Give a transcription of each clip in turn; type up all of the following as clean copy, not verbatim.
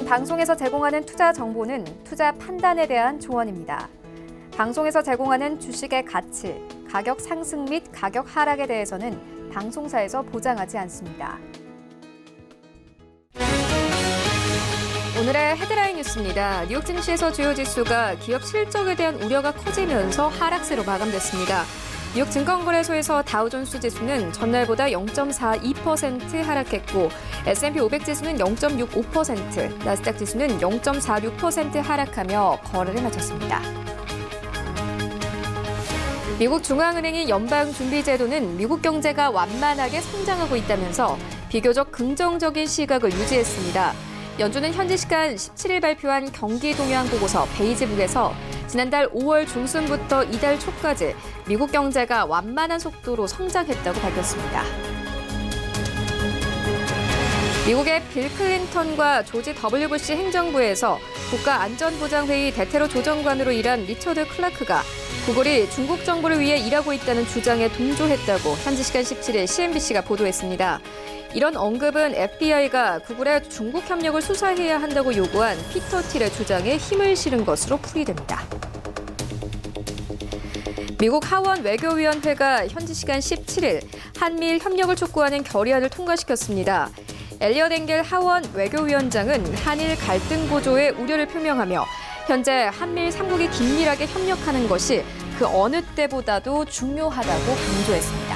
방송에서 제공하는 투자 정보는 투자 판단에 대한 조언입니다. 방송에서 제공하는 주식의 가치, 가격 상승 및 가격 하락에 대해서는 방송사에서 보장하지 않습니다. 오늘의 헤드라인 뉴스입니다. 뉴욕 증시에서 주요 지수가 기업 실적에 대한 우려가 커지면서 하락세로 마감됐습니다. 뉴욕 증권거래소에서 다우존스 지수는 전날보다 0.42% 하락했고 S&P 500 지수는 0.65%, 나스닥 지수는 0.46% 하락하며 거래를 마쳤습니다. 미국 중앙은행이 연방준비제도는 미국 경제가 완만하게 성장하고 있다면서 비교적 긍정적인 시각을 유지했습니다. 연준은 현지 시간 17일 발표한 경기 동향 보고서 베이지북에서 지난달 5월 중순부터 이달 초까지 미국 경제가 완만한 속도로 성장했다고 밝혔습니다. 미국의 빌 클린턴과 조지 W 부시 행정부에서 국가안전보장회의 대테러 조정관으로 일한 리처드 클라크가 구글이 중국 정부를 위해 일하고 있다는 주장에 동조했다고 현지 시간 17일 CNBC가 보도했습니다. 이런 언급은 FBI가 구글의 중국 협력을 수사해야 한다고 요구한 피터 틸의 주장에 힘을 실은 것으로 풀이됩니다. 미국 하원 외교위원회가 현지 시간 17일 한미일 협력을 촉구하는 결의안을 통과시켰습니다. 엘리엇 엥겔 하원 외교위원장은 한일 갈등 고조에 우려를 표명하며 현재 한미일 3국이 긴밀하게 협력하는 것이 그 어느 때보다도 중요하다고 강조했습니다.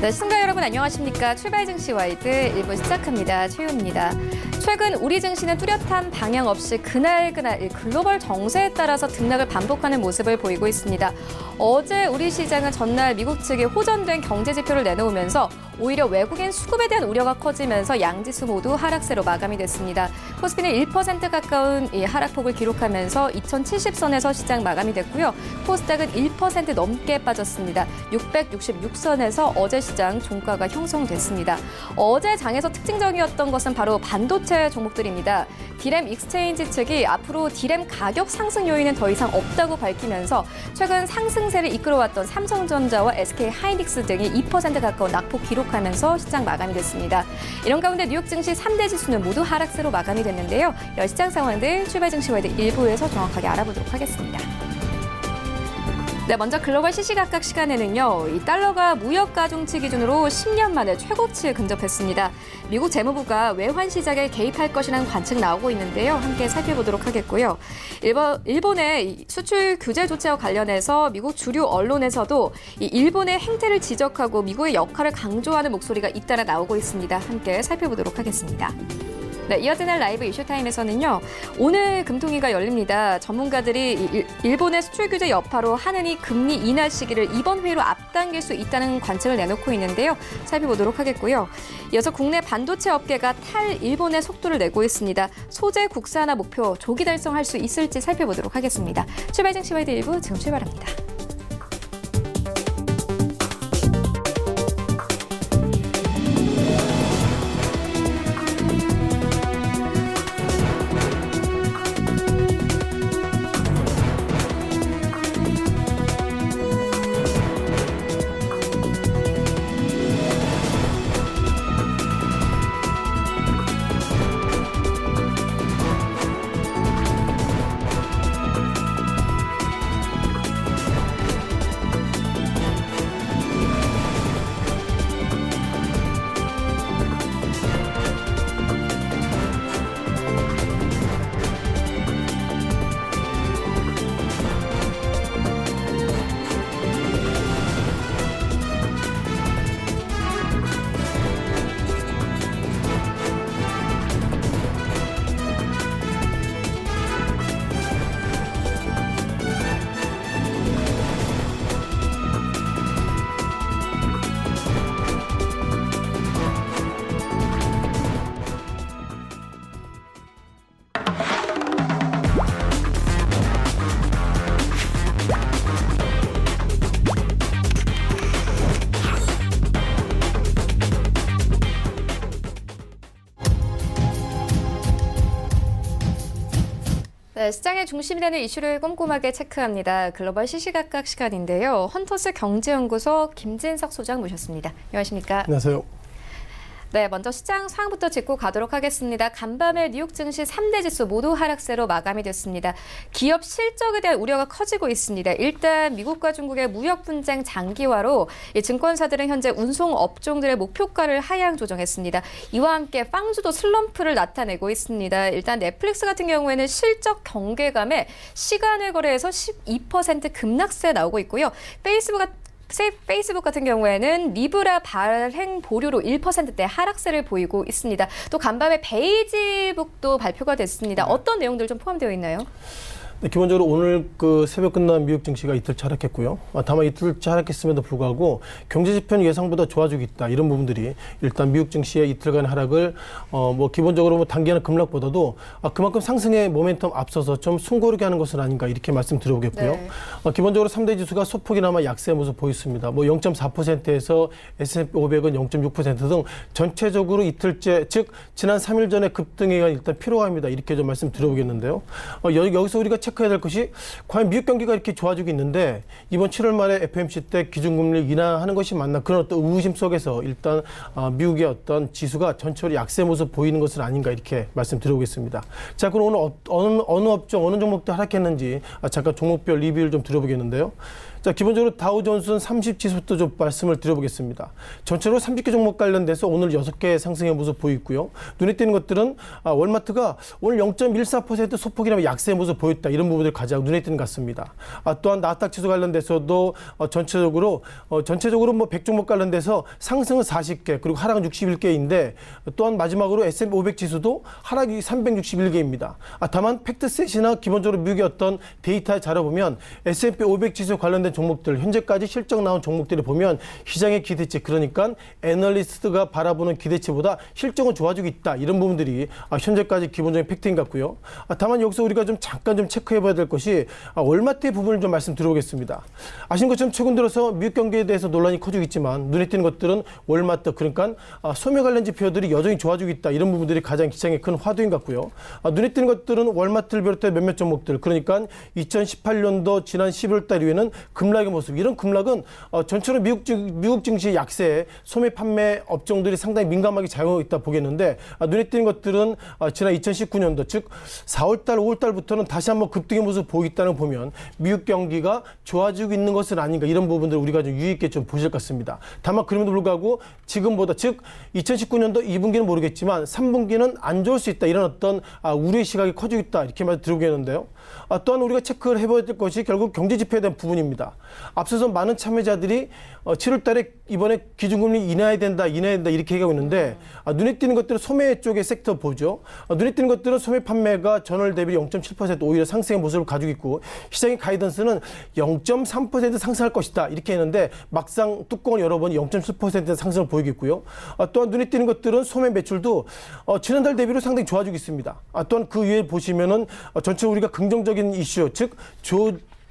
네, 시청자 여러분 안녕하십니까? 출발 증시 와이드 1부 시작합니다. 최윤입니다. 최근 우리 증시는 뚜렷한 방향 없이 그날그날 글로벌 정세에 따라서 등락을 반복하는 모습을 보이고 있습니다. 어제 우리 시장은 전날 미국 측이 호전된 경제 지표를 내놓으면서 오히려 외국인 수급에 대한 우려가 커지면서 양지수 모두 하락세로 마감이 됐습니다. 코스피는 1% 가까운 이 하락폭을 기록하면서 2070선에서 시장 마감이 됐고요. 코스닥은 1% 넘게 빠졌습니다. 666선에서 어제 시장 종가가 형성됐습니다. 어제 장에서 특징적이었던 것은 바로 반도체 종목들입니다. 디램 익스체인지 측이 앞으로 디램 가격 상승 요인은 더 이상 없다고 밝히면서 최근 상승세를 이끌어왔던 삼성전자와 SK하이닉스 등이 2% 가까운 낙폭 기록하면서 시장 마감이 됐습니다. 이런 가운데 뉴욕 증시 3대 지수는 모두 하락세로 마감이 됐는데요. 시장 상황들 출발 증시 와이드 1부에서 정확하게 알아보도록 하겠습니다. 네, 먼저 글로벌 시시각각 시간에는요, 이 달러가 무역 가중치 기준으로 10년 만에 최고치에 근접했습니다. 미국 재무부가 외환 시장에 개입할 것이라는 관측 나오고 있는데요. 함께 살펴보도록 하겠고요. 일본의 수출 규제 조치와 관련해서 미국 주류 언론에서도 이 일본의 행태를 지적하고 미국의 역할을 강조하는 목소리가 잇따라 나오고 있습니다. 함께 살펴보도록 하겠습니다. 네, 이어지는 라이브 이슈타임에서는요. 오늘 금통위가 열립니다. 전문가들이 일본의 수출 규제 여파로 하느니 금리 인하 시기를 이번 회의로 앞당길 수 있다는 관측을 내놓고 있는데요. 살펴보도록 하겠고요. 이어서 국내 반도체 업계가 탈일본의 속도를 내고 있습니다. 소재 국산화 목표 조기 달성할 수 있을지 살펴보도록 하겠습니다. 출발 증시 와이드 1부 지금 출발합니다. 네, 시장의 중심이 되는 이슈를 꼼꼼하게 체크합니다. 글로벌 시시각각 시간인데요. 헌터스 경제연구소 김진석 소장 모셨습니다. 안녕하십니까? 안녕하세요. 네, 먼저 시장 상황부터 짚고 가도록 하겠습니다. 간밤에 뉴욕 증시 3대 지수 모두 하락세로 마감이 됐습니다. 기업 실적에 대한 우려가 커지고 있습니다. 일단 미국과 중국의 무역 분쟁 장기화로 증권사들은 현재 운송 업종들의 목표가를 하향 조정했습니다. 이와 함께 빵주도 슬럼프를 나타내고 있습니다. 일단 넷플릭스 같은 경우에는 실적 경계감에 시간을 거래해서 12% 급락세 나오고 있고요. 페이스북 같은 경우에는 리브라 발행 보류로 1%대 하락세를 보이고 있습니다. 또 간밤에 베이지북도 발표가 됐습니다. 어떤 내용들 좀 포함되어 있나요? 네, 기본적으로 오늘 그 새벽 끝난 미국 증시가 이틀째 하락했고요. 다만 이틀째 하락했음에도 불구하고 경제 지표는 예상보다 좋아지고 있다. 이런 부분들이 일단 미국 증시의 이틀간 하락을 기본적으로 단기간의 급락보다도 그만큼 상승의 모멘텀 앞서서 좀 숨고르게 하는 것은 아닌가 이렇게 말씀드려보겠고요. 네. 기본적으로 3대 지수가 소폭이나마 약세 모습 보였습니다. 0.4%에서 S&P 500은 0.6% 등 전체적으로 이틀째, 즉 지난 3일 전에 급등이 일단 필요합니다. 이렇게 좀 말씀드려보겠는데요. 여기서 우리가 체크해야 될 것이 과연 미국 경기가 이렇게 좋아지고 있는데 이번 7월 말에 FOMC 때 기준금리를 인하하는 것이 맞나 그런 어떤 의구심 속에서 일단 미국의 어떤 지수가 전체로 약세 모습 보이는 것은 아닌가 이렇게 말씀드려보겠습니다. 자, 그럼 오늘 어느 업종 어느 종목도 하락했는지 잠깐 종목별 리뷰를 좀 드려보겠는데요. 자, 기본적으로 다우존스 30지수부터 좀 말씀을 드려보겠습니다. 전체로 30개 종목 관련돼서 오늘 6개의 상승의 모습 보이고요. 눈에 띄는 것들은 월마트가 오늘 0.14% 소폭이나 약세의 모습 보였다. 이런 부분들이 가장 눈에 띄는 것 같습니다. 또한 나스닥 지수 관련돼서도 전체적으로 100종목 관련돼서 상승은 40개 그리고 하락은 61개인데 또한 마지막으로 S&P 500 지수도 하락이 361개입니다. 다만 팩트셋이나 기본적으로 미국의 어떤 데이터에 자료보면 S&P 500 지수 관련된 종목들, 현재까지 실적 나온 종목들을 보면 시장의 기대치, 그러니까 애널리스트가 바라보는 기대치보다 실적은 좋아지고 있다. 이런 부분들이 현재까지 기본적인 팩트인 것 같고요. 다만 여기서 우리가 잠깐 체크해봐야 될 것이 월마트의 부분을 좀 말씀드려보겠습니다. 아시는 것처럼 최근 들어서 미국 경기에 대해서 논란이 커지고 있지만 눈에 띄는 것들은 월마트, 그러니까 소매 관련 지표들이 여전히 좋아지고 있다. 이런 부분들이 가장 시장의 큰 화두인 것 같고요. 눈에 띄는 것들은 월마트를 비롯해 몇몇 종목들, 그러니까 2018년도 지난 11월 달 이후에는 급락의 모습, 이런 급락은 전체로 미국 증시 약세에 소매 판매 업종들이 상당히 민감하게 작용하고 있다 보겠는데 눈에 띄는 것들은 지난 2019년도 즉 4월달, 5월달부터는 다시 한번 급등의 모습 보이고 있다는 거 보면 미국 경기가 좋아지고 있는 것은 아닌가 이런 부분들을 우리가 좀 유의 있게 좀 보실 것 같습니다. 다만 그럼에도 불구하고 지금보다 즉 2019년도 2분기는 모르겠지만 3분기는 안 좋을 수 있다 이런 어떤 우려의 시각이 커지고 있다 이렇게 말씀드리겠는데요. 또한 우리가 체크를 해봐야 될 것이 결국 경제 지표에 대한 부분입니다. 앞서서 많은 참여자들이 7월 달에 이번에 기준금리 인하해야 된다 이렇게 얘기하고 있는데 눈에 띄는 것들은 소매 쪽의 섹터 보죠. 눈에 띄는 것들은 소매 판매가 전월 대비 0.7% 오히려 상승의 모습을 가지고 있고 시장의 가이던스는 0.3% 상승할 것이다 이렇게 했는데 막상 뚜껑을 열어보니 0.7% 상승을 보이고 있고요. 또한 눈에 띄는 것들은 소매 매출도 지난달 대비로 상당히 좋아지고 있습니다. 또한 그 위에 보시면은 전체 우리가 긍정적인 이슈 즉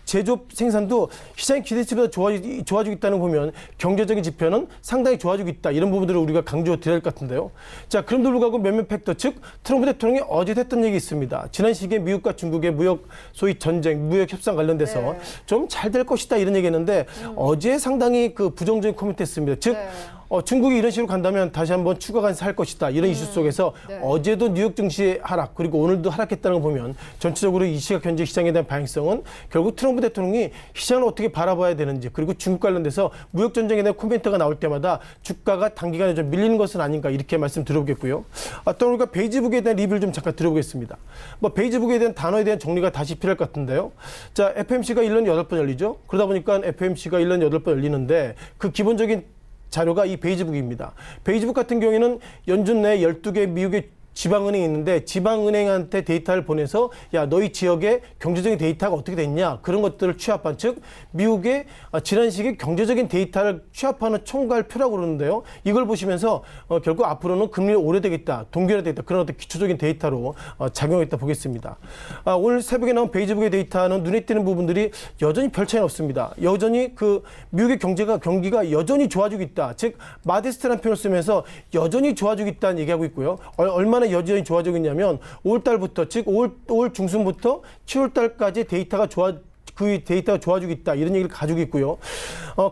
제조업 생산도 시장의 기대치보다 좋아지고 있다는 거 보면 경제적인 지표는 상당히 좋아지고 있다. 이런 부분들을 우리가 강조드려야 할 것 같은데요. 자, 그럼에도 불구하고 몇몇 팩터, 즉 트럼프 대통령이 어제 했던 얘기 있습니다. 지난 시기에 미국과 중국의 소위 전쟁, 무역 협상 관련돼서 좀 잘 될 것이다 이런 얘기했는데 어제 상당히 그 부정적인 코멘트 했습니다. 즉 중국이 이런 식으로 간다면 다시 한번 추가 관세할 것이다. 이런 이슈 속에서 어제도 뉴욕 증시 하락 그리고 오늘도 하락했다는 걸 보면 전체적으로 이 시각 현재 시장에 대한 방향성은 결국 트럼프 대통령이 시장을 어떻게 바라봐야 되는지 그리고 중국 관련돼서 무역 전쟁에 대한 코멘트가 나올 때마다 주가가 단기간에 좀 밀리는 것은 아닌가 이렇게 말씀드려보겠고요. 또 우리가 베이지북에 대한 리뷰를 좀 잠깐 드려보겠습니다. 베이지북에 대한 단어에 대한 정리가 다시 필요할 것 같은데요. 자, FOMC가 1년에 8번 열리죠. 그러다 보니까 FOMC가 1년에 8번 열리는데 그 기본적인 자료가 이 베이지북입니다. 베이지북 같은 경우에는 연준 내 12개 미국의 지방은행이 있는데 지방은행한테 데이터를 보내서 야 너희 지역의 경제적인 데이터가 어떻게 됐냐 그런 것들을 취합한 즉 미국의 지난 시기 경제적인 데이터를 취합하는 총괄표라고 그러는데요. 이걸 보시면서 결국 앞으로는 금리가 오래되겠다 동결되겠다 그런 어떤 기초적인 데이터로 작용했다 보겠습니다. 오늘 새벽에 나온 베이지북의 데이터는 눈에 띄는 부분들이 여전히 별 차이는 없습니다. 여전히 그 미국의 경기가 여전히 좋아지고 있다. 즉 마데스트라는 표현을 쓰면서 여전히 좋아지고 있다는 얘기하고 있고요. 얼마나 얼마나 여전히 좋아지고 있냐면 5월 달부터, 즉 5월 중순부터 7월 달까지 그 데이터가 좋아지고 있다. 이런 얘기를 가지고 있고요.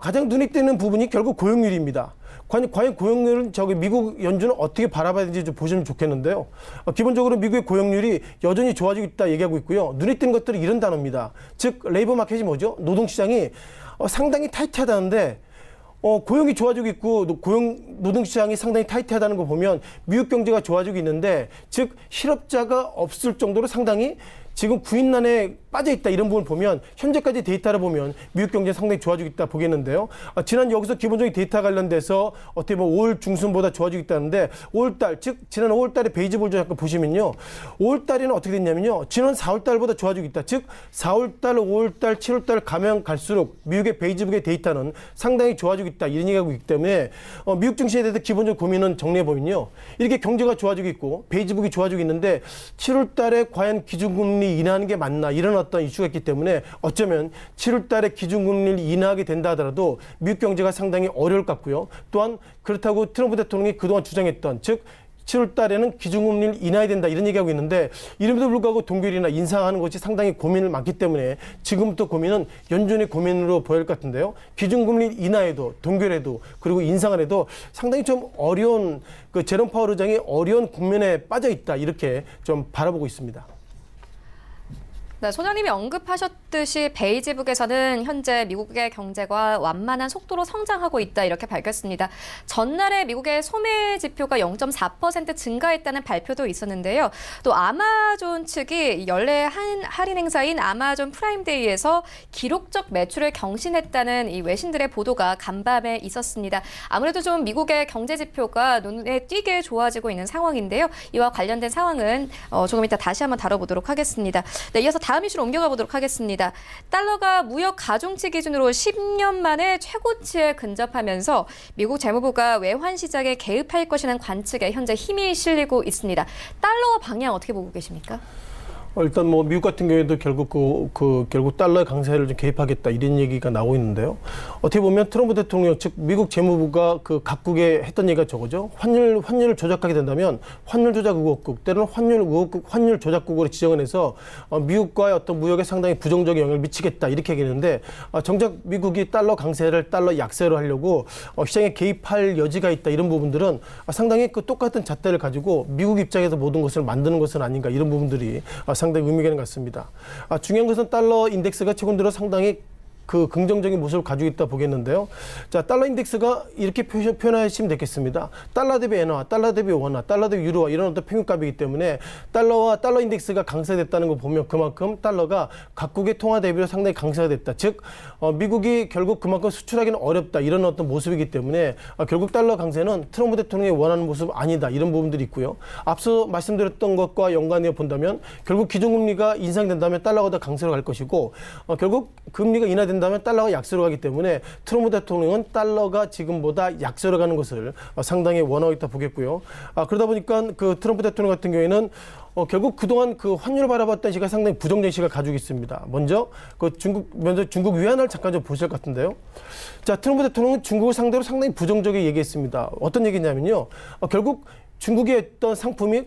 가장 눈에 띄는 부분이 결국 고용률입니다. 과연 고용률은 미국 연준은 어떻게 바라봐야 되는지 좀 보시면 좋겠는데요. 기본적으로 미국의 고용률이 여전히 좋아지고 있다 얘기하고 있고요. 눈에 띄는 것들은 이런 단어입니다. 즉 레이버 마켓이 뭐죠? 노동시장이 상당히 타이트하다는데 고용이 좋아지고 있고 노동시장이 상당히 타이트하다는 거 보면 미국 경제가 좋아지고 있는데 즉 실업자가 없을 정도로 상당히 지금 구인난에 빠져 있다 이런 부분을 보면 현재까지 데이터를 보면 미국 경제 상당히 좋아지고 있다 보겠는데요. 지난 여기서 기본적인 데이터 관련돼서 어떻게 보면 5월 중순보다 좋아지고 있다는데 5월달 즉 지난 5월달에 베이지볼 잠깐 보시면요. 5월달에는 어떻게 됐냐면요. 지난 4월달보다 좋아지고 있다. 즉 4월달, 5월달, 7월달 가면 갈수록 미국의 베이지북의 데이터는 상당히 좋아지고 있다 이런 얘기하고 있기 때문에 미국 증시에 대해서 기본적 고민은 정리해 보면요. 이렇게 경제가 좋아지고 있고 베이지북이 좋아지고 있는데 7월달에 과연 기준금리 인하하는 게 맞나 이런 어떤 이슈가 있기 때문에 어쩌면 7월 달에 기준금리를 인하하게 된다 하더라도 미국 경제가 상당히 어려울 것 같고요. 또한 그렇다고 트럼프 대통령이 그동안 주장했던 즉 7월 달에는 기준금리를 인하해야 된다 이런 얘기하고 있는데 이름에도 불구하고 동결이나 인상하는 것이 상당히 고민을 많기 때문에 지금부터 고민은 연준의 고민으로 보일 것 같은데요. 기준금리 인하해도 동결해도 그리고 인상을 해도 상당히 좀 어려운 제롬 파월 의장이 어려운 국면에 빠져 있다 이렇게 좀 바라보고 있습니다. 네, 소장님이 언급하셨듯이 베이지북에서는 현재 미국의 경제가 완만한 속도로 성장하고 있다 이렇게 밝혔습니다. 전날에 미국의 소매 지표가 0.4% 증가했다는 발표도 있었는데요. 또 아마존 측이 연례 할인 행사인 아마존 프라임데이에서 기록적 매출을 경신했다는 이 외신들의 보도가 간밤에 있었습니다. 아무래도 좀 미국의 경제 지표가 눈에 띄게 좋아지고 있는 상황인데요. 이와 관련된 상황은 조금 이따 다시 한번 다뤄보도록 하겠습니다. 네, 이어서 다음 이슈로 옮겨가 보도록 하겠습니다. 달러가 무역 가중치 기준으로 10년 만에 최고치에 근접하면서 미국 재무부가 외환 시장에 개입할 것이라는 관측에 현재 힘이 실리고 있습니다. 달러와 방향 어떻게 보고 계십니까? 일단 뭐 미국 같은 경우에도 결국 결국 달러의 강세를 좀 개입하겠다 이런 얘기가 나오고 있는데요. 어떻게 보면 트럼프 대통령 즉 미국 재무부가 각국에 했던 얘기가 저거죠. 환율을 조작하게 된다면 환율 조작 의혹국 때로는 환율 조작국으로 지정을 해서 미국과의 어떤 무역에 상당히 부정적인 영향을 미치겠다 이렇게 얘기했는데 정작 미국이 달러 강세를 달러 약세로 하려고 시장에 개입할 여지가 있다 이런 부분들은 상당히 똑같은 잣대를 가지고 미국 입장에서 모든 것을 만드는 것은 아닌가 이런 부분들이 상당히 의미가 있는 것 같습니다. 중요한 것은 달러 인덱스가 최근 들어 상당히 긍정적인 모습을 가지고 있다 보겠는데요. 자, 달러 인덱스가 이렇게 표현하시면 되겠습니다. 달러 대비 엔화, 달러 대비 원화, 달러 대비 유로화 이런 어떤 평균값이기 때문에 달러와 달러 인덱스가 강세됐다는 거 보면 그만큼 달러가 각국의 통화 대비로 상당히 강세가 됐다. 즉 미국이 결국 그만큼 수출하기는 어렵다 이런 어떤 모습이기 때문에 결국 달러 강세는 트럼프 대통령이 원하는 모습 아니다 이런 부분들이 있고요. 앞서 말씀드렸던 것과 연관되어 본다면 결국 기준금리가 인상된다면 달러가 더 강세로 갈 것이고 결국 금리가 인하된다면 달러가 약세로 가기 때문에 트럼프 대통령은 달러가 지금보다 약세로 가는 것을 상당히 원하고 있다 보겠고요. 그러다 보니까 트럼프 대통령 같은 경우에는 결국 그동안 환율을 바라봤던 시가 상당히 부정적인 시각을 가지고 있습니다. 먼저 중국 위안화를 잠깐 좀 보실 것 같은데요. 자, 트럼프 대통령은 중국을 상대로 상당히 부정적이게 얘기했습니다. 어떤 얘기냐면요. 결국 중국의 어떤 상품이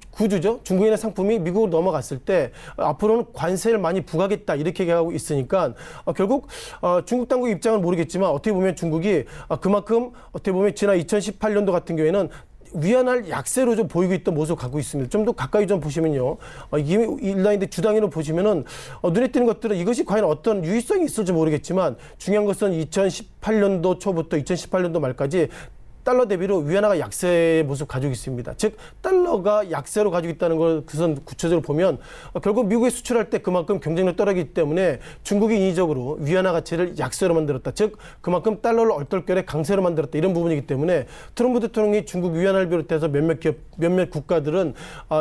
구주죠. 중국인의 상품이 미국으로 넘어갔을 때 앞으로는 관세를 많이 부과하겠다 이렇게 얘기하고 있으니까 결국 중국 당국 입장은 모르겠지만 어떻게 보면 중국이 그만큼 어떻게 보면 지난 2018년도 같은 경우에는 위안화를 약세로 좀 보이고 있던 모습을 갖고 있습니다. 좀 더 가까이 좀 보시면요. 이게 일라인데 주당위로 보시면은 눈에 띄는 것들은 이것이 과연 어떤 유의성이 있을지 모르겠지만 중요한 것은 2018년도 초부터 2018년도 말까지 달러 대비로 위안화가 약세의 모습을 가지고 있습니다. 즉 달러가 약세로 가지고 있다는 걸 그것은 구체적으로 보면 결국 미국에 수출할 때 그만큼 경쟁력이 떨어지기 때문에 중국이 인위적으로 위안화 가치를 약세로 만들었다. 즉 그만큼 달러를 얼떨결에 강세로 만들었다. 이런 부분이기 때문에 트럼프 대통령이 중국 위안화를 비롯해서 몇몇 국가들은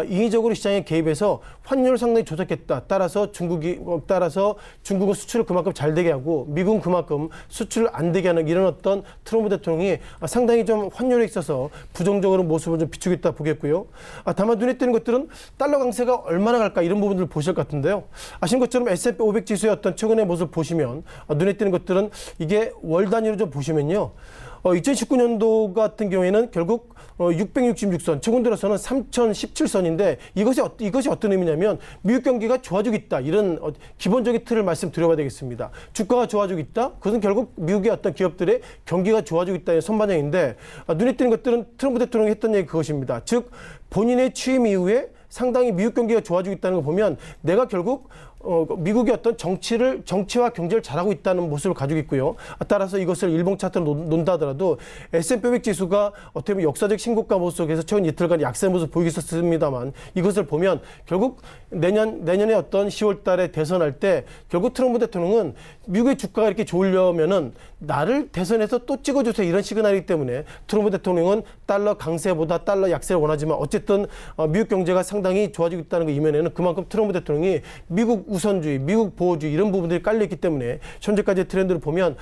인위적으로 시장에 개입해서 환율을 상당히 조작했다. 따라서 중국은 수출을 그만큼 잘 되게 하고 미국은 그만큼 수출을 안 되게 하는 이런 어떤 트럼프 대통령이 상당히 좀 환율에 있어서 부정적으로 모습을 좀 비추고 있다 보겠고요. 다만 눈에 띄는 것들은 달러 강세가 얼마나 갈까 이런 부분들을 보실 것 같은데요. 아시는 것처럼 S&P 500 지수의 어떤 최근의 모습을 보시면 눈에 띄는 것들은 이게 월 단위로 좀 보시면요. 2019년도 같은 경우에는 결국 666선, 최근 들어서는 3017선인데 이것이 어떤 의미냐면 미국 경기가 좋아지고 있다. 이런 기본적인 틀을 말씀드려봐야 되겠습니다. 주가가 좋아지고 있다. 그것은 결국 미국의 어떤 기업들의 경기가 좋아지고 있다는 선반영인데 눈에 띄는 것들은 트럼프 대통령이 했던 얘기 그것입니다. 즉 본인의 취임 이후에 상당히 미국 경기가 좋아지고 있다는 걸 보면 내가 결국 미국의 어떤 정치와 경제를 잘하고 있다는 모습을 가지고 있고요. 따라서 이것을 일봉 차트로 논다 하더라도 S&P 500 지수가 어떻게 보면 역사적 신고가 모습 속에서 최근 이틀간 약세 모습 보이고 있었습니다만 이것을 보면 결국 내년에 어떤 10월 달에 대선할 때 결국 트럼프 대통령은 미국의 주가가 이렇게 좋으려면은 나를 대선에서 또 찍어주세요 이런 시그널이기 때문에 트럼프 대통령은 달러 강세보다 달러 약세를 원하지만 어쨌든 미국 경제가 상당히 좋아지고 있다는 거 이면에는 그만큼 트럼프 대통령이 미국 우선주의, 미국 보호주의 이런 부분들이 깔려있기 때문에 현재까지의 트렌드를 보면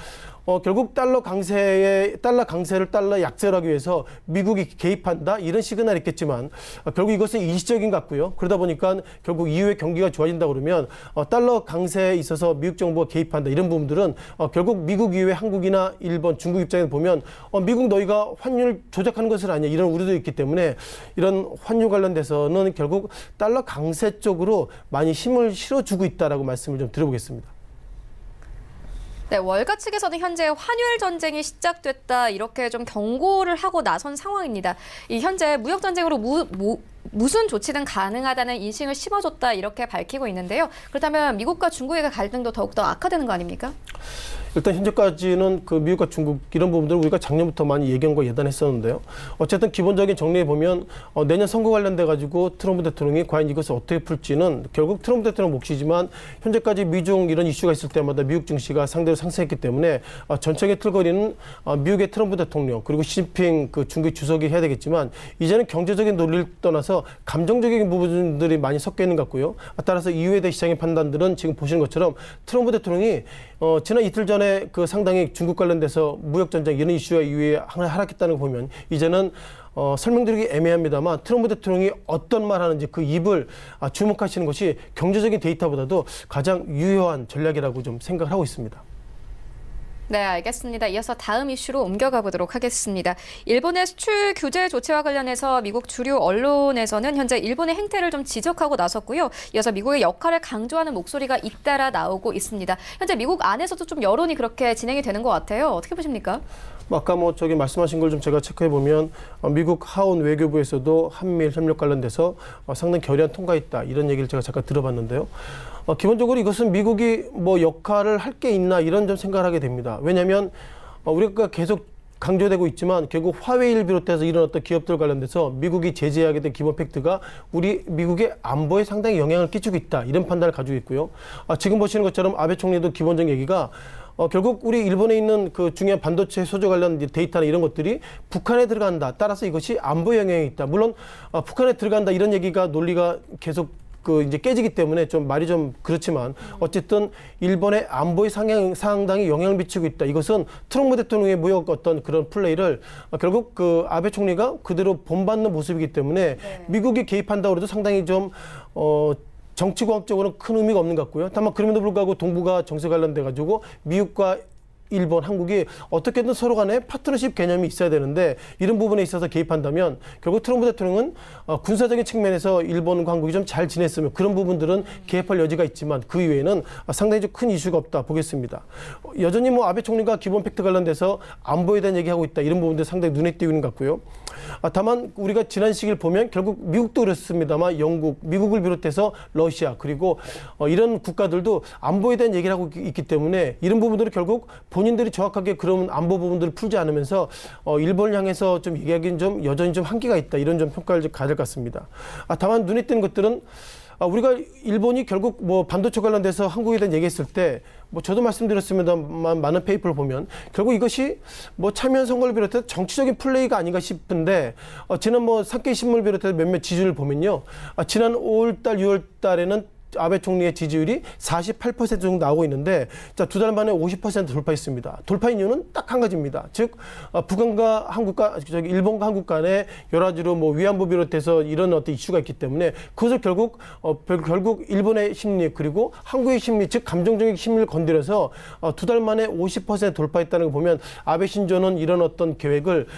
결국 달러 강세를 달러 약세를 하기 위해서 미국이 개입한다 이런 시그널이 있겠지만 결국 이것은 일시적인 것 같고요. 그러다 보니까 결국 이후에 경기가 좋아진다 그러면 달러 강세에 있어서 미국 정부가 개입한다 이런 부분들은 결국 미국 이후에 한국이나 일본, 중국 입장에서 보면 미국 너희가 환율 조작하는 것을 아니냐 이런 우려도 있기 때문에 이런 환율 관련돼서는 결국 달러 강세 쪽으로 많이 힘을 실어주고 있다라고 말씀을 좀 드려보겠습니다. 네, 월가 측에서는 현재 환율 전쟁이 시작됐다 이렇게 좀 경고를 하고 나선 상황입니다. 이 현재 무역 전쟁으로 무슨 조치든 가능하다는 인식을 심어줬다 이렇게 밝히고 있는데요. 그렇다면 미국과 중국의 갈등도 더욱더 악화되는 거 아닙니까? 일단 현재까지는 그 미국과 중국 이런 부분들을 우리가 작년부터 많이 예견과 예단했었는데요. 어쨌든 기본적인 정리해 보면 내년 선거 관련돼 가지고 트럼프 대통령이 과연 이것을 어떻게 풀지는 결국 트럼프 대통령 몫이지만 현재까지 미중 이런 이슈가 있을 때마다 미국 증시가 상대로 상승했기 때문에 전체의 틀거리는 미국의 트럼프 대통령 그리고 시진핑 그 중국 주석이 해야 되겠지만 이제는 경제적인 논리를 떠나서 감정적인 부분들이 많이 섞여 있는 것 같고요. 따라서 이후에 대한 시장의 판단들은 지금 보시는 것처럼 트럼프 대통령이 지난 이틀 전에 그 상당히 중국 관련돼서 무역 전쟁 이런 이슈가 이후에 하락했다는 거 보면 이제는 설명드리기 애매합니다만 트럼프 대통령이 어떤 말 하는지 그 입을 주목하시는 것이 경제적인 데이터보다도 가장 유효한 전략이라고 좀 생각을 하고 있습니다. 네, 알겠습니다. 이어서 다음 이슈로 옮겨가 보도록 하겠습니다. 일본의 수출 규제 조치와 관련해서 미국 주류 언론에서는 현재 일본의 행태를 좀 지적하고 나섰고요. 이어서 미국의 역할을 강조하는 목소리가 잇따라 나오고 있습니다. 현재 미국 안에서도 좀 여론이 그렇게 진행이 되는 것 같아요. 어떻게 보십니까? 아까 저기 말씀하신 걸 좀 제가 체크해 보면 미국 하원 외교부에서도 한미일 협력 관련돼서 상당히 결의안 통과했다 이런 얘기를 제가 잠깐 들어봤는데요. 기본적으로 이것은 미국이 역할을 할 게 있나 이런 좀 생각을 하게 됩니다. 왜냐하면 우리가 계속 강조되고 있지만 결국 화웨이를 비롯해서 이런 어떤 기업들 관련돼서 미국이 제재하게 된 기본 팩트가 미국의 안보에 상당히 영향을 끼치고 있다 이런 판단을 가지고 있고요. 지금 보시는 것처럼 아베 총리도 기본적인 얘기가 결국 우리 일본에 있는 그 중요한 반도체 소재 관련 데이터나 이런 것들이 북한에 들어간다. 따라서 이것이 안보에 영향이 있다. 물론 북한에 들어간다 이런 얘기가 논리가 계속 이제 깨지기 때문에 좀 말이 좀 그렇지만 어쨌든 일본의 안보에 상당히 영향을 미치고 있다. 이것은 트럼프 대통령의 무역 어떤 그런 플레이를 결국 그 아베 총리가 그대로 본받는 모습이기 때문에 미국이 개입한다고 해도 상당히 좀 정치공학적으로는 큰 의미가 없는 것 같고요. 다만 그럼에도 불구하고 동북아 정세 관련돼 가지고 미국과 일본, 한국이 어떻게든 서로 간에 파트너십 개념이 있어야 되는데 이런 부분에 있어서 개입한다면 결국 트럼프 대통령은 군사적인 측면에서 일본과 한국이 좀 잘 지냈으면 그런 부분들은 개입할 여지가 있지만 그 이외에는 상당히 좀 큰 이슈가 없다 보겠습니다. 여전히 아베 총리가 기본 팩트 관련돼서 안보에 대한 얘기하고 있다 이런 부분들 상당히 눈에 띄는 것 같고요. 다만 우리가 지난 시기를 보면 결국 미국도 그렇습니다만 영국, 미국을 비롯해서 러시아 그리고 이런 국가들도 안보에 대한 얘기를 하고 있기 때문에 이런 부분들을 결국 본인들이 정확하게 그런 안보 부분들을 풀지 않으면서 일본을 향해서 좀 얘기하기는 좀 여전히 좀 한계가 있다 이런 좀 평가를 가질 것 같습니다. 다만 눈에 띄는 것들은 우리가 일본이 결국 반도체 관련돼서 한국에 대한 얘기했을 때 저도 말씀드렸습니다만 많은 페이퍼를 보면 결국 이것이 참여연 선거를 비롯해서 정치적인 플레이가 아닌가 싶은데 지난 산케이 신문을 비롯해서 몇몇 지지를 보면요. 지난 5월달, 6월달에는 아베 총리의 지지율이 48% 정도 나오고 있는데 두 달 만에 50% 돌파했습니다. 돌파인 이유는 딱 한 가지입니다. 즉 북한과 한국과 일본과 한국 간에 여러 가지로 위안부 비롯해서 이런 어떤 이슈가 있기 때문에 그것을 결국 일본의 심리 그리고 한국의 심리 즉 감정적인 심리를 건드려서 두 달 만에 50% 돌파했다는 걸 보면 아베 신조는 이런 어떤 계획을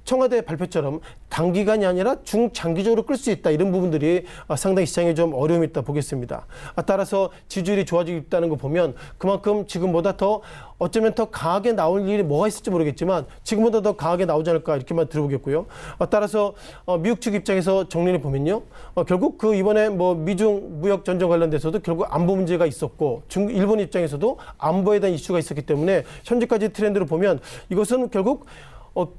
청와대 발표처럼 단기간이 아니라 중장기적으로 끌 수 있다. 이런 부분들이 상당히 시장에 좀 어려움이 있다 보겠습니다. 따라서 지지율이 좋아지고 있다는 거 보면 그만큼 지금보다 더 어쩌면 더 강하게 나올 일이 뭐가 있을지 모르겠지만 지금보다 더 강하게 나오지 않을까 이렇게만 들어보겠고요. 따라서 미국 측 입장에서 정리를 보면요. 결국 그 이번에 뭐 미중 무역 전쟁 관련돼서도 결국 안보 문제가 있었고 일본 입장에서도 안보에 대한 이슈가 있었기 때문에 현재까지 트렌드를 보면 이것은 결국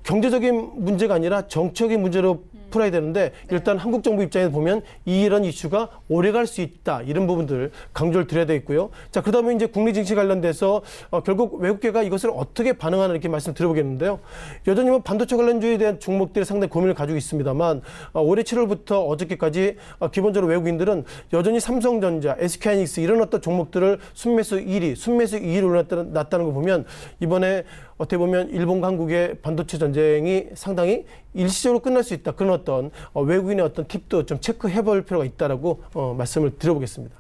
경제적인 문제가 아니라 정치적인 문제로 풀어야 되는데 일단 한국 정부 입장에서 보면 이런 이슈가 오래 갈 수 있다. 이런 부분들 강조를 드려야 되겠고요. 자, 그러다 보면 이제 국내 증시 관련돼서 결국 외국계가 이것을 어떻게 반응하는 이렇게 말씀드려보겠는데요. 여전히 뭐 반도체 관련주에 대한 종목들이 상당히 고민을 가지고 있습니다만 올해 7월부터 어저께까지 기본적으로 외국인들은 여전히 삼성전자, SK하이닉스 이런 어떤 종목들을 순매수 2위 올랐다는 거 보면 이번에 어떻게 보면 일본과 한국의 반도체 전쟁이 상당히 일시적으로 끝날 수 있다. 그런 어떤 외국인의 어떤 팁도 좀 체크해 볼 필요가 있다라고 말씀을 드려보겠습니다.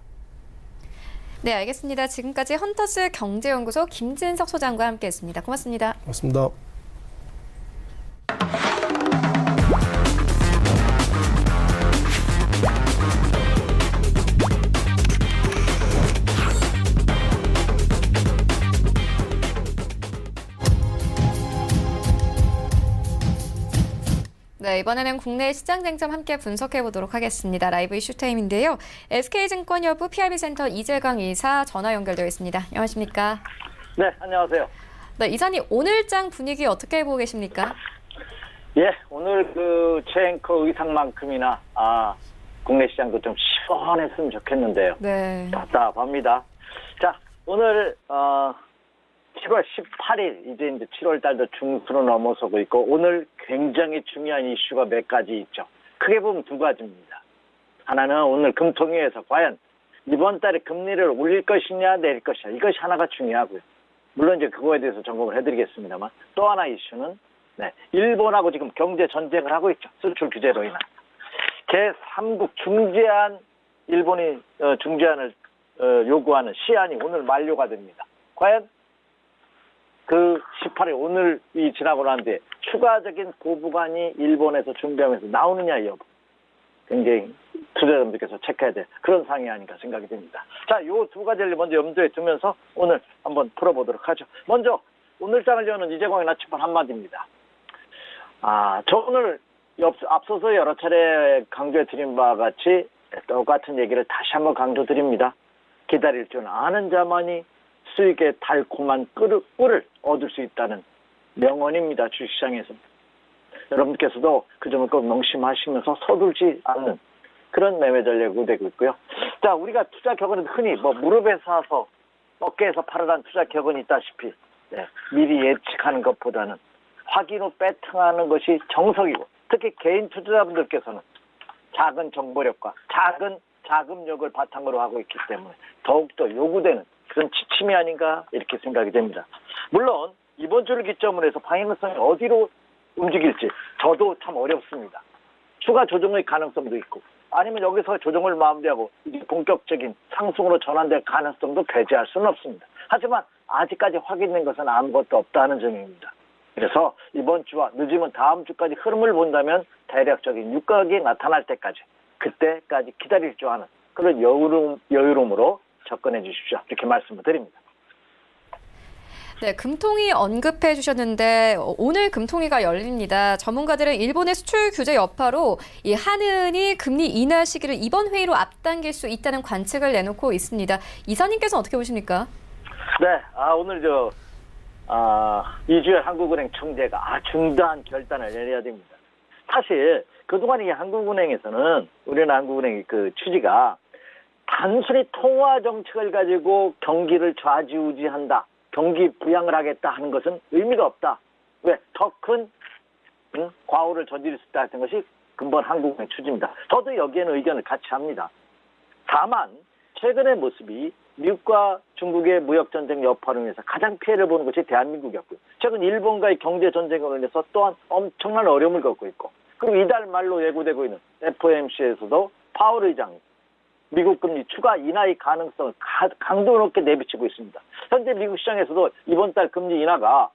네, 알겠습니다. 지금까지 헌터스 경제연구소 김진석 소장과 함께했습니다. 고맙습니다. 고맙습니다. 네, 이번에는 국내 시장 쟁점 함께 분석해 보도록 하겠습니다. 라이브 이슈 타임인데요. SK증권 여부 PIB센터 이재강 이사 전화 연결되어 있습니다. 안녕하십니까? 네, 안녕하세요. 네, 이사님 오늘장 분위기 어떻게 보고 계십니까? 예, 오늘 그 최앵커 의상만큼이나 국내 시장도 좀 시원했으면 좋겠는데요. 네. 답답합니다. 자, 오늘 7월 18일 이제 7월 달도 중순으로 넘어서고 있고 오늘 굉장히 중요한 이슈가 몇 가지 있죠. 크게 보면 두 가지입니다. 하나는 오늘 금통위에서 과연 이번 달에 금리를 올릴 것이냐 내릴 것이냐 이것이 하나가 중요하고요. 물론 이제 그거에 대해서 점검을 해드리겠습니다만 또 하나 이슈는 일본하고 지금 경제 전쟁을 하고 있죠. 수출 규제로 인한 제3국 중재안 일본이 중재안을 요구하는 시한이 오늘 만료가 됩니다. 과연 그 18일 오늘이 지나고 난 뒤에 추가적인 고부관이 일본에서 준비하면서 나오느냐 여부 굉장히 투자자분들께서 체크해야 될 그런 상황이 아닌가 생각이 듭니다. 자, 요 두 가지를 먼저 염두에 두면서 오늘 한번 풀어보도록 하죠. 먼저 오늘장을 여는 이재광의 나침반 한마디입니다. 저 오늘 앞서서 여러 차례 강조해드린 바와 같이 똑같은 얘기를 다시 한번 강조드립니다. 기다릴 줄 아는 자만이 수익의 달콤한 꿀을 얻을 수 있다는 명언입니다. 주식시장에서. 여러분께서도 그 점을 꼭 명심하시면서 서둘지 않는 그런 매매 전략이 되고 있고요. 자, 우리가 투자 격언은 흔히 무릎에 사서 어깨에서 팔으란 투자 격언이 있다시피 미리 예측하는 것보다는 확인 후 배팅하는 것이 정석이고 특히 개인 투자자분들께서는 작은 정보력과 작은 자금력을 바탕으로 하고 있기 때문에 더욱더 요구되는 그런 지침이 아닌가 이렇게 생각이 됩니다. 물론 이번 주를 기점으로 해서 방향성이 어디로 움직일지 저도 참 어렵습니다. 추가 조정의 가능성도 있고 아니면 여기서 조정을 마무리하고 이제 본격적인 상승으로 전환될 가능성도 배제할 수는 없습니다. 하지만 아직까지 확인된 것은 아무것도 없다는 점입니다. 그래서 이번 주와 늦으면 다음 주까지 흐름을 본다면 대략적인 유가격이 나타날 때까지 그때까지 기다릴 줄 아는 그런 여유로움으로 접근해 주십시오. 이렇게 말씀을 드립니다. 네, 금통위 언급해 주셨는데 오늘 금통위가 열립니다. 전문가들은 일본의 수출 규제 여파로 이 한은이 금리 인하 시기를 이번 회의로 앞당길 수 있다는 관측을 내놓고 있습니다. 이사님께서는 어떻게 보십니까? 네, 오늘 이주열 한국은행 총재가 중대한 결단을 내려야 됩니다. 사실 그동안 이 한국은행에서는 우리나라 한국은행의 그 취지가 단순히 통화 정책을 가지고 경기를 좌지우지한다. 경기 부양을 하겠다 하는 것은 의미가 없다. 왜? 더 큰 과오를 저지를 수 있다 하는 것이 근본 한국의 취지입니다. 저도 여기에는 의견을 같이 합니다. 다만 최근의 모습이 미국과 중국의 무역전쟁 여파로 인해서 가장 피해를 보는 것이 대한민국이었고요. 최근 일본과의 경제전쟁으로 인해서 또한 엄청난 어려움을 겪고 있고 그리고 이달 말로 예고되고 있는 FOMC에서도 파월 의장이 미국 금리 추가 인하의 가능성을 강도 높게 내비치고 있습니다. 현재 미국 시장에서도 이번 달 금리 인하가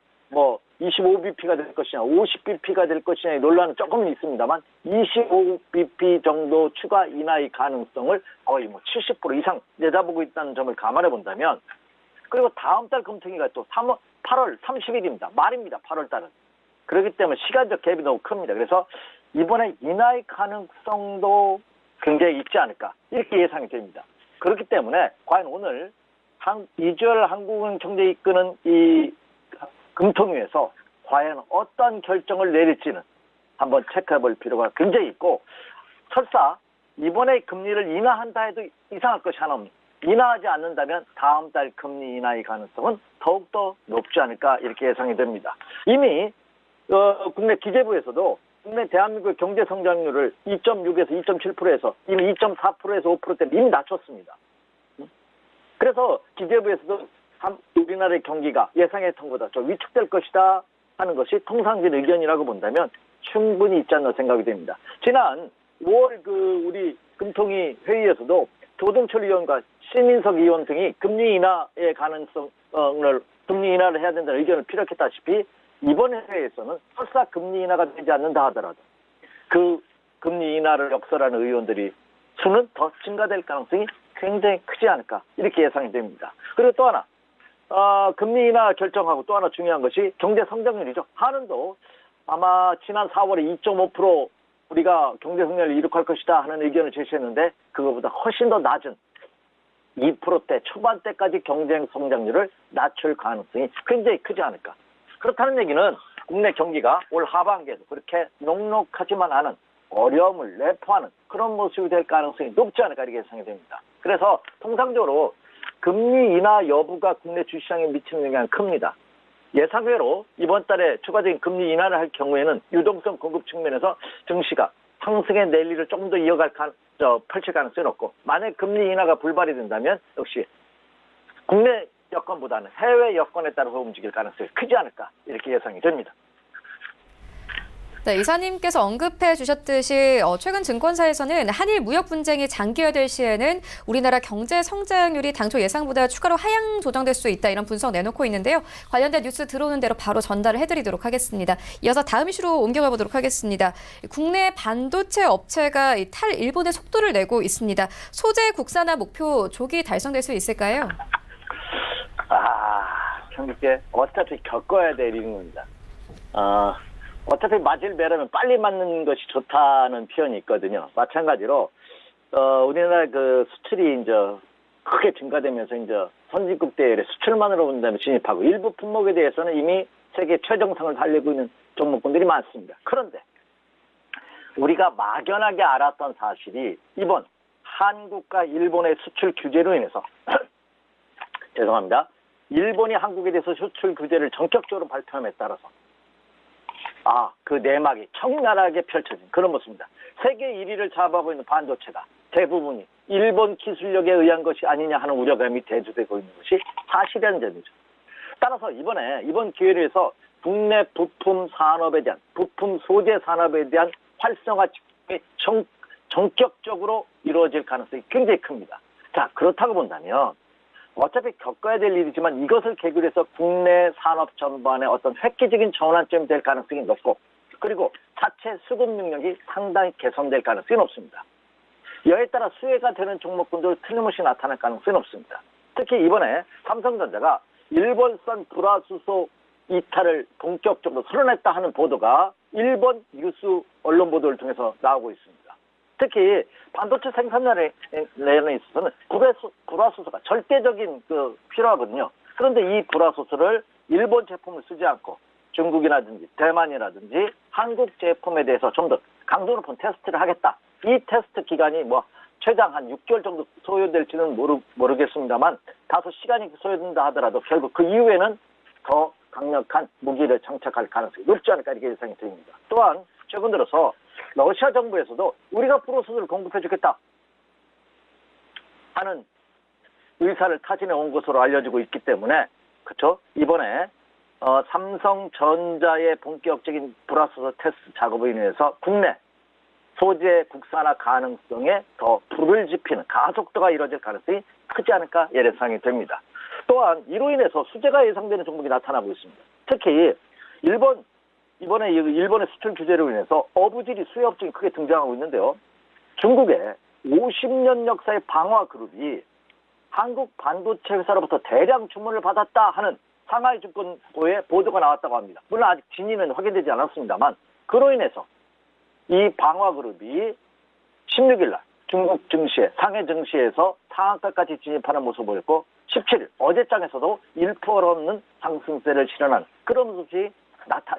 25bp가 될 것이냐, 50bp가 될 것이냐의 논란은 조금은 있습니다만 25bp 정도 추가 인하의 가능성을 거의 뭐 70% 이상 내다보고 있다는 점을 감안해 본다면, 그리고 다음 달 금통위가 또 8월 30일입니다. 말입니다. 8월 달은. 그렇기 때문에 시간적 갭이 너무 큽니다. 그래서 이번에 인하의 가능성도 굉장히 있지 않을까 이렇게 예상이 됩니다. 그렇기 때문에 과연 오늘 이주열 한국은 경제 이끄는 이 금통위에서 과연 어떤 결정을 내릴지는 한번 체크해 볼 필요가 굉장히 있고, 설사 이번에 금리를 인하한다 해도 이상할 것이 하나 없습니다. 인하하지 않는다면 다음 달 금리 인하의 가능성은 더욱더 높지 않을까 이렇게 예상이 됩니다. 이미 국내 기재부에서도 국내 대한민국의 경제 성장률을 2.6에서 2.7%에서 이미 2.4%에서 5%대 이미 낮췄습니다. 그래서 기재부에서도 우리나라의 경기가 예상했던 것보다 좀 위축될 것이다 하는 것이 통상적인 의견이라고 본다면 충분히 있지 않나 생각이 됩니다. 지난 5월 우리 금통위 회의에서도 조동철 의원과 신민석 의원 등이 금리 인하의 가능성을 금리 인하를 해야 된다는 의견을 피력했다시피 이번 회의에서는 설사 금리 인하가 되지 않는다 하더라도 그 금리 인하를 역설하는 의원들이 수는 더 증가될 가능성이 굉장히 크지 않을까 이렇게 예상이 됩니다. 그리고 또 하나 금리 인하 결정하고 또 하나 중요한 것이 경제 성장률이죠. 한은도 아마 지난 4월에 2.5% 우리가 경제 성장률을 이룩할 것이다 하는 의견을 제시했는데 그거보다 훨씬 더 낮은 2%대 초반대까지 경제 성장률을 낮출 가능성이 굉장히 크지 않을까. 그렇다는 얘기는 국내 경기가 올 하반기에도 그렇게 녹록하지만 않은 어려움을 내포하는 그런 모습이 될 가능성이 높지 않을까 이렇게 예상이 됩니다. 그래서 통상적으로 금리 인하 여부가 국내 주시장에 미치는 영향이 큽니다. 예상외로 이번 달에 추가적인 금리 인하를 할 경우에는 유동성 공급 측면에서 증시가 상승의 랠리를 조금 더 펼칠 가능성이 높고, 만약 금리 인하가 불발이 된다면 역시 국내 여건보다는 해외 여건에 따라서 움직일 가능성이 크지 않을까 이렇게 예상이 됩니다. 네, 이사님께서 언급해 주셨듯이 최근 증권사에서는 한일 무역 분쟁이 장기화될 시에는 우리나라 경제 성장률이 당초 예상보다 추가로 하향 조정될 수 있다 이런 분석 내놓고 있는데요. 관련된 뉴스 들어오는 대로 바로 전달을 해드리도록 하겠습니다. 이어서 다음 이슈로 옮겨가 보도록 하겠습니다. 국내 반도체 업체가 탈일본의 속도를 내고 있습니다. 소재 국산화 목표 조기 달성될 수 있을까요? 참 이게 어차피 겪어야 될 일입니다. 어차피 맞을 매라면 빨리 맞는 것이 좋다는 표현이 있거든요. 마찬가지로 우리나라 수출이 이제 크게 증가되면서 이제 선진국 대열에 수출만으로 본다면 진입하고 일부 품목에 대해서는 이미 세계 최정상을 달리고 있는 종목군들이 많습니다. 그런데 우리가 막연하게 알았던 사실이 이번 한국과 일본의 수출 규제로 인해서 죄송합니다. 일본이 한국에 대해서 수출 규제를 전격적으로 발표함에 따라서 그 내막이 적나라하게 펼쳐진 그런 모습입니다. 세계 1위를 잡아가고 있는 반도체가 대부분이 일본 기술력에 의한 것이 아니냐 하는 우려감이 대두되고 있는 것이 사실이라는 점이죠. 따라서 이번 기회를 해서 국내 부품 산업에 대한 부품 소재 산업에 대한 활성화 전격적으로 이루어질 가능성이 굉장히 큽니다. 자, 그렇다고 본다면 어차피 겪어야 될 일이지만 이것을 계기로 해서 국내 산업 전반에 어떤 획기적인 전환점이 될 가능성이 높고, 그리고 자체 수급 능력이 상당히 개선될 가능성이 높습니다. 여에 따라 수혜가 되는 종목군들 틀림없이 나타날 가능성이 높습니다. 특히 이번에 삼성전자가 일본산 불화수소 이탈을 본격적으로 선언했다 하는 보도가 일본 뉴스 언론 보도를 통해서 나오고 있습니다. 특히 반도체 생산량에 있어서는 불화수소가 절대적인 필요하거든요. 그런데 이 불화수소를 일본 제품을 쓰지 않고 중국이라든지 대만이라든지 한국 제품에 대해서 좀 더 강도 높은 테스트를 하겠다. 이 테스트 기간이 최장 한 6개월 정도 소요될지는 모르겠습니다만 다소 시간이 소요된다 하더라도 결국 그 이후에는 더 강력한 무기를 장착할 가능성이 높지 않을까 이렇게 예상이 됩니다. 또한 최근 들어서 러시아 정부에서도 우리가 불화수소를 공급해주겠다 하는 의사를 타진해 온 것으로 알려지고 있기 때문에 그렇죠. 이번에 삼성전자의 본격적인 불화수소 테스트 작업으로 인해서 국내 소재 국산화 가능성에 더 불을 지피는 가속도가 이루어질 가능성이 크지 않을까 예상이 됩니다. 또한 이로 인해서 수혜가 예상되는 종목이 나타나고 있습니다. 특히 이번에 일본의 수출 규제로 인해서 어부지리 수혜 업종이 크게 등장하고 있는데요. 중국의 50년 역사의 방화 그룹이 한국 반도체 회사로부터 대량 주문을 받았다 하는 상하이 증권고의 보도가 나왔다고 합니다. 물론 아직 진위는 확인되지 않았습니다만 그로 인해서 이 방화 그룹이 16일 날 중국 증시에 상해 증시에서 상한가까지 진입하는 모습을 보였고 17일 어제장에서도 1% 넘는 상승세를 실현한 그런 모습이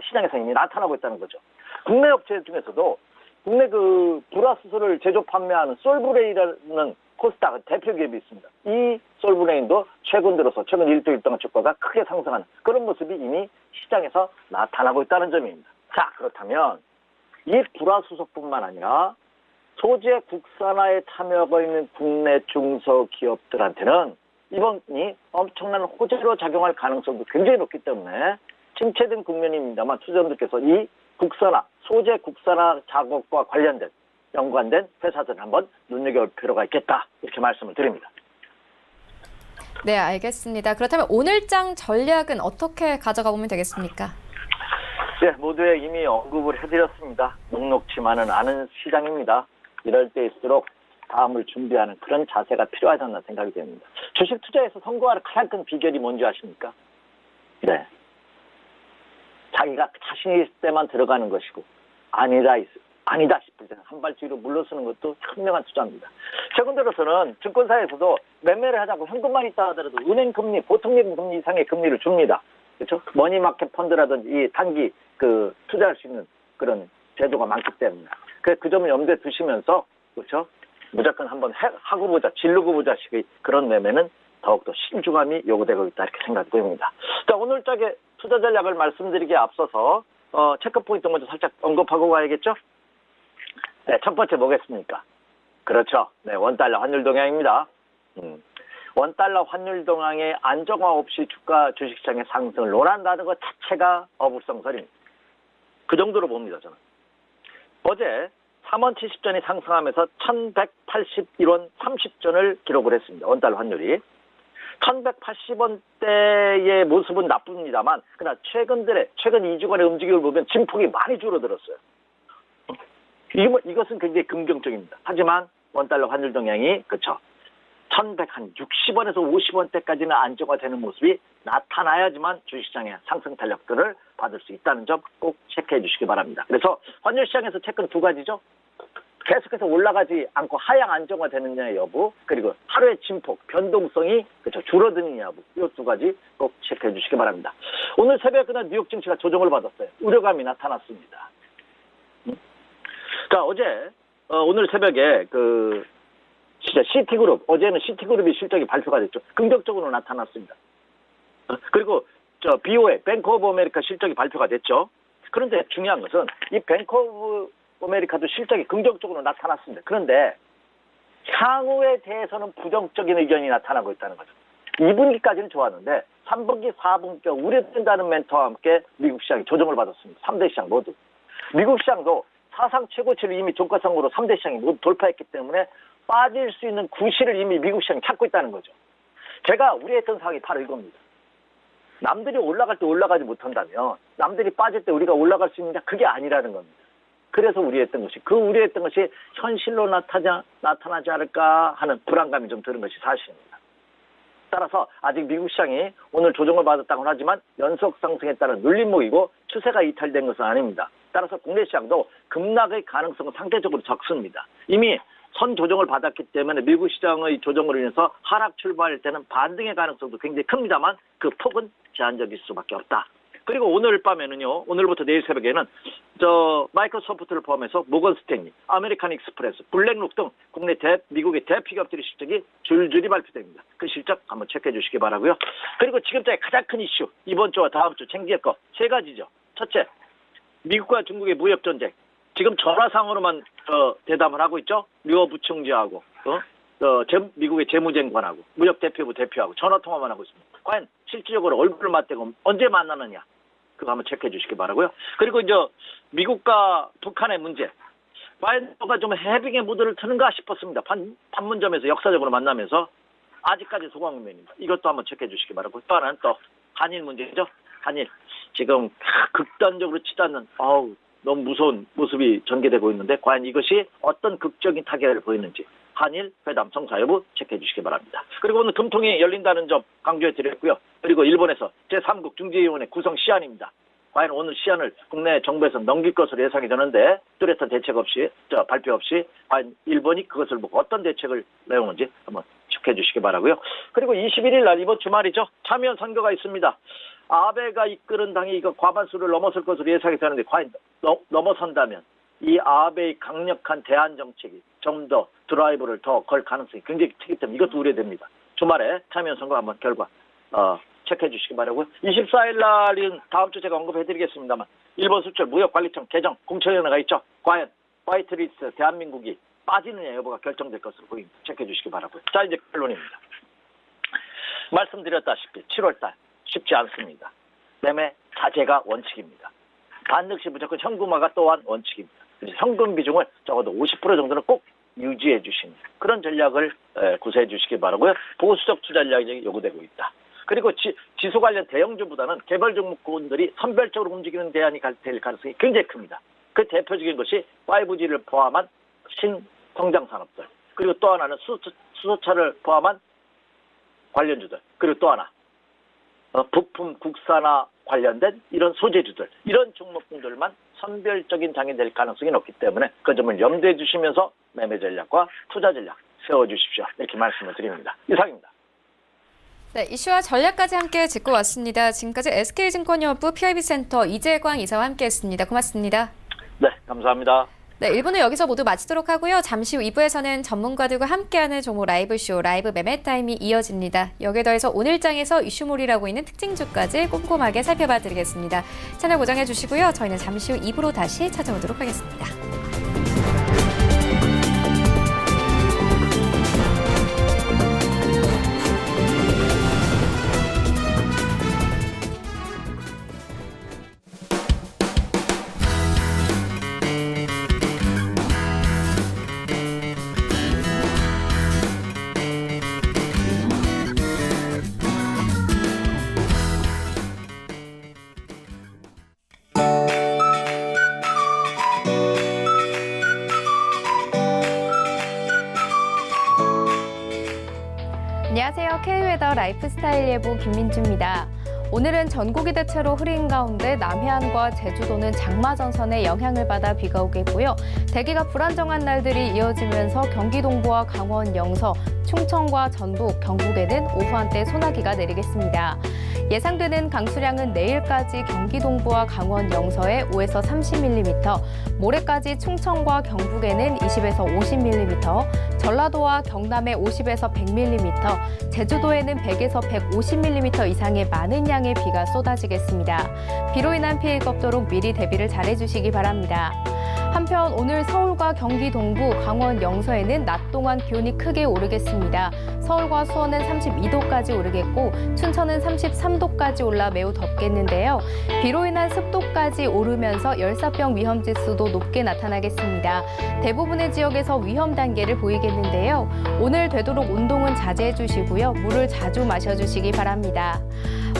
시장에서 이미 나타나고 있다는 거죠. 국내 업체 중에서도 국내 불화수소를 제조 판매하는 솔브레인이라는 코스닥 대표 기업이 있습니다. 이 솔브레인도 최근 들어서 최근 일주일 동안 주가가 크게 상승하는 그런 모습이 이미 시장에서 나타나고 있다는 점입니다. 자, 그렇다면 이 불화수소뿐만 아니라 소재 국산화에 참여하고 있는 국내 중소기업들한테는 이번이 엄청난 호재로 작용할 가능성도 굉장히 높기 때문에 침체된 국면입니다만 투자자분들께서 이 국산화, 소재 국산화 작업과 연관된 회사들을 한번 눈여겨볼 필요가 있겠다 이렇게 말씀을 드립니다. 네, 알겠습니다. 그렇다면 오늘장 전략은 어떻게 가져가 보면 되겠습니까? 네, 모두에 이미 언급을 해드렸습니다. 녹록치만은 않은 시장입니다. 이럴 때일수록 다음을 준비하는 그런 자세가 필요하지 않나 생각이 됩니다. 주식 투자에서 성공하는 가장 큰 비결이 뭔지 아십니까? 네. 자기가 자신이 있을 때만 들어가는 것이고 아니다 싶을 때는 한 발 뒤로 물러서는 것도 현명한 투자입니다. 최근 들어서는 증권사에서도 매매를 하자고 현금만 있다 하더라도 은행 금리, 보통 예금 금리 이상의 금리를 줍니다. 그렇죠? 머니마켓 펀드라든지 이 단기 투자할 수 있는 그런 제도가 많기 때문에 그 점을 염두에 두시면서 그렇죠? 무조건 한번 하고 보자, 질르고 보자식의 그런 매매는 더욱더 신중함이 요구되고 있다 이렇게 생각이 됩니다. 자, 오늘 짝의 투자 전략을 말씀드리기에 앞서서 체크 포인트 먼저 살짝 언급하고 가야겠죠? 네, 첫 번째 뭐겠습니까? 그렇죠. 네, 원달러 환율 동향입니다. 원달러 환율 동향의 안정화 없이 주식시장의 상승을 논한다는 것 자체가 어불성설입니다. 그 정도로 봅니다, 저는. 어제 3원 70전이 상승하면서 1181원 30전을 기록을 했습니다. 원달러 환율이. 1180원대의 모습은 나쁩니다만 그러나 최근 2주간의 움직임을 보면 진폭이 많이 줄어들었어요. 이것은 굉장히 긍정적입니다. 하지만 원달러 환율 동향이 그렇죠. 1160원에서 50원대까지는 안정화되는 모습이 나타나야지만 주식시장의 상승 탄력들을 받을 수 있다는 점 꼭 체크해 주시기 바랍니다. 그래서 환율 시장에서 체크는 두 가지죠. 계속해서 올라가지 않고 하향 안정화되느냐의 여부, 그리고 하루의 진폭, 변동성이 그렇죠 줄어드느냐 여부, 이 두 가지 꼭 체크해 주시기 바랍니다. 오늘 새벽에 그날 뉴욕 증시가 조정을 받았어요. 우려감이 나타났습니다. 자, 오늘 새벽에 진짜 시티그룹, 어제는 시티그룹이 실적이 발표가 됐죠. 긍정적으로 나타났습니다. 그리고 BOA, 뱅크 오브 아메리카 실적이 발표가 됐죠. 그런데 중요한 것은 이 뱅크 오브 아메리카도 실적이 긍정적으로 나타났습니다. 그런데 향후에 대해서는 부정적인 의견이 나타나고 있다는 거죠. 2분기까지는 좋았는데 3분기, 4분기가 우려된다는 멘트와 함께 미국 시장이 조정을 받았습니다. 3대 시장 모두. 미국 시장도 사상 최고치를 이미 종가상으로 3대 시장이 모두 돌파했기 때문에 빠질 수 있는 구실을 이미 미국 시장이 찾고 있다는 거죠. 제가 우려했던 사항이 바로 이겁니다. 남들이 올라갈 때 올라가지 못한다면 남들이 빠질 때 우리가 올라갈 수 있느냐, 그게 아니라는 겁니다. 그래서 우려했던 것이 현실로 나타나지 않을까 하는 불안감이 좀 드는 것이 사실입니다. 따라서 아직 미국 시장이 오늘 조정을 받았다고는 하지만 연속 상승에 따른 눌림목이고 추세가 이탈된 것은 아닙니다. 따라서 국내 시장도 급락의 가능성은 상대적으로 적습니다. 이미 선 조정을 받았기 때문에 미국 시장의 조정으로 인해서 하락 출발할 때는 반등의 가능성도 굉장히 큽니다만 그 폭은 제한적일 수밖에 없다. 그리고 오늘 밤에는요, 오늘부터 내일 새벽에는 마이크로소프트를 포함해서 모건 스탠리, 아메리칸 익스프레스, 블랙록 등 미국의 대표 기업들의 실적이 줄줄이 발표됩니다. 그 실적 한번 체크해 주시기 바라고요. 그리고 지금까지 가장 큰 이슈, 이번 주와 다음 주 챙길 거 세 가지죠. 첫째, 미국과 중국의 무역 전쟁. 지금 전화상으로만 대담을 하고 있죠. 류어 부총재하고 미국의 재무장관하고 무역 대표부 대표하고 전화 통화만 하고 있습니다. 과연 실질적으로 얼굴을 맞대고 언제 만나느냐, 그거 한번 체크해 주시기 바라고요. 그리고 미국과 북한의 문제, 바이든가 좀 해빙의 무드를 트는가 싶었습니다. 판문점에서 역사적으로 만나면서 아직까지 소강면입니다. 이것도 한번 체크해 주시기 바라고. 또 하나는 또 한일 문제죠. 한일 지금 극단적으로 치닫는 너무 무서운 모습이 전개되고 있는데 과연 이것이 어떤 극적인 타격을 보이는지 한일 회담 성사 여부 체크해 주시기 바랍니다. 그리고 오늘 금통이 열린다는 점 강조해 드렸고요. 그리고 일본에서 제3국 중재위원회 구성 시안입니다. 과연 오늘 시안을 국내 정부에서 넘길 것으로 예상이 되는데 뚜렷한 대책 없이 발표 없이 과연 일본이 그것을 보고 어떤 대책을 내오는지 한번 체크해 주시기 바라고요. 그리고 21일 날 이번 주말이죠. 참여연 선거가 있습니다. 아베가 이끄는 당이 이거 과반수를 넘어설 것으로 예상이 되는데 과연 넘어선다면 이 아베의 강력한 대안 정책이 좀 더 드라이브를 더 걸 가능성이 굉장히 크기 때문에 이것도 우려됩니다. 주말에 참여연 선거 한번 결과 체크해 주시기 바라고요. 24일 날은 다음 주 제가 언급해드리겠습니다만 일본 수출 무역관리청 개정 공청회가 있죠. 과연 화이트리스트 대한민국이 빠지느냐 여부가 결정될 것으로 보입니다. 체크해 주시기 바라고요. 자, 이제 결론입니다. 말씀드렸다시피 7월달 쉽지 않습니다. 매매 자제가 원칙입니다. 반드시 무조건 현금화가 또한 원칙입니다. 그래서 현금 비중을 적어도 50% 정도는 꼭 유지해 주시는 그런 전략을 구사해 주시기 바라고요. 보수적 투자 전략이 요구되고 있다. 그리고 지수 관련 대형주보다는 개별 종목군들이 선별적으로 움직이는 대안이 될 가능성이 굉장히 큽니다. 그 대표적인 것이 5G를 포함한 신성장 산업들, 그리고 또 하나는 수소차를 포함한 관련주들, 그리고 또 하나 부품 국산화 관련된 이런 소재주들, 이런 종목군들만 선별적인 장이 될 가능성이 높기 때문에 그 점을 염두에 두시면서 매매 전략과 투자 전략 세워주십시오. 이렇게 말씀을 드립니다. 이상입니다. 네, 이슈와 전략까지 함께 짚고 왔습니다. 지금까지 SK증권연합부 PIB센터 이재광 이사와 함께했습니다. 고맙습니다. 네, 감사합니다. 네, 1부는 여기서 모두 마치도록 하고요. 잠시 후 2부에서는 전문가들과 함께하는 종목 라이브쇼, 라이브 매매 타임이 이어집니다. 여기에 더해서 오늘장에서 이슈몰이라고 있는 특징주까지 꼼꼼하게 살펴봐 드리겠습니다. 채널 고정해 주시고요. 저희는 잠시 후 2부로 다시 찾아오도록 하겠습니다. 안녕하세요. K웨더 라이프스타일 예보 김민주입니다. 오늘은 전국이 대체로 흐린 가운데 남해안과 제주도는 장마 전선의 영향을 받아 비가 오겠고요. 대기가 불안정한 날들이 이어지면서 경기 동부와 강원 영서, 충청과 전북, 경북에는 오후 한때 소나기가 내리겠습니다. 예상되는 강수량은 내일까지 경기 동부와 강원 영서에 5에서 30mm, 모레까지 충청과 경북에는 20에서 50mm, 전라도와 경남에 50에서 100mm, 제주도에는 100에서 150mm 이상의 많은 양의 비가 쏟아지겠습니다. 비로 인한 피해가 없도록 미리 대비를 잘해주시기 바랍니다. 한편 오늘 서울과 경기 동부, 강원 영서에는 낮 동안 기온이 크게 오르겠습니다. 서울과 수원은 32도까지 오르겠고 춘천은 33도까지 올라 매우 덥겠는데요. 비로 인한 습도까지 오르면서 열사병 위험지수도 높게 나타나겠습니다. 대부분의 지역에서 위험 단계를 보이겠는데요. 오늘 되도록 운동은 자제해 주시고요. 물을 자주 마셔주시기 바랍니다.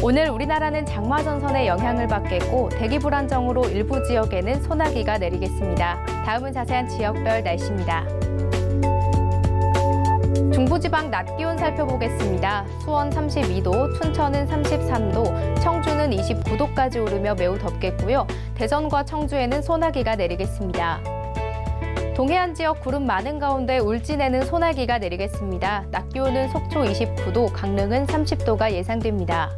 오늘 우리나라는 장마 전선의 영향을 받겠고 대기 불안정으로 일부 지역에는 소나기가 내리겠습니다. 다음은 자세한 지역별 날씨입니다. 중부지방 낮 기온 살펴보겠습니다. 수원 32도, 춘천은 33도, 청주는 29도까지 오르며 매우 덥겠고요. 대전과 청주에는 소나기가 내리겠습니다. 동해안 지역 구름 많은 가운데 울진에는 소나기가 내리겠습니다. 낮 기온은 속초 29도, 강릉은 30도가 예상됩니다.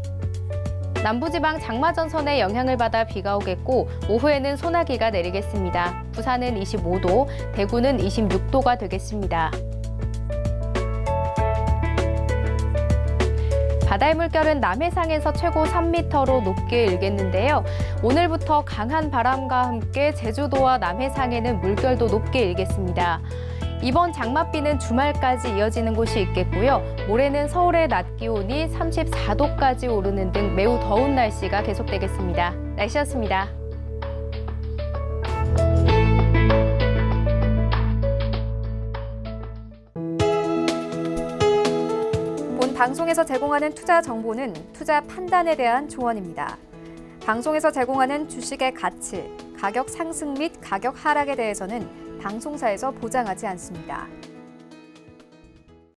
남부지방 장마전선의 영향을 받아 비가 오겠고 오후에는 소나기가 내리겠습니다. 부산은 25도, 대구는 26도가 되겠습니다. 바다의 물결은 남해상에서 최고 3m로 높게 일겠는데요. 오늘부터 강한 바람과 함께 제주도와 남해상에는 물결도 높게 일겠습니다. 이번 장맛비는 주말까지 이어지는 곳이 있겠고요. 모레는 서울의 낮 기온이 34도까지 오르는 등 매우 더운 날씨가 계속되겠습니다. 날씨였습니다. 본 방송에서 제공하는 투자 정보는 투자 판단에 대한 조언입니다. 방송에서 제공하는 주식의 가치, 가격 상승 및 가격 하락에 대해서는 방송사에서 보장하지 않습니다.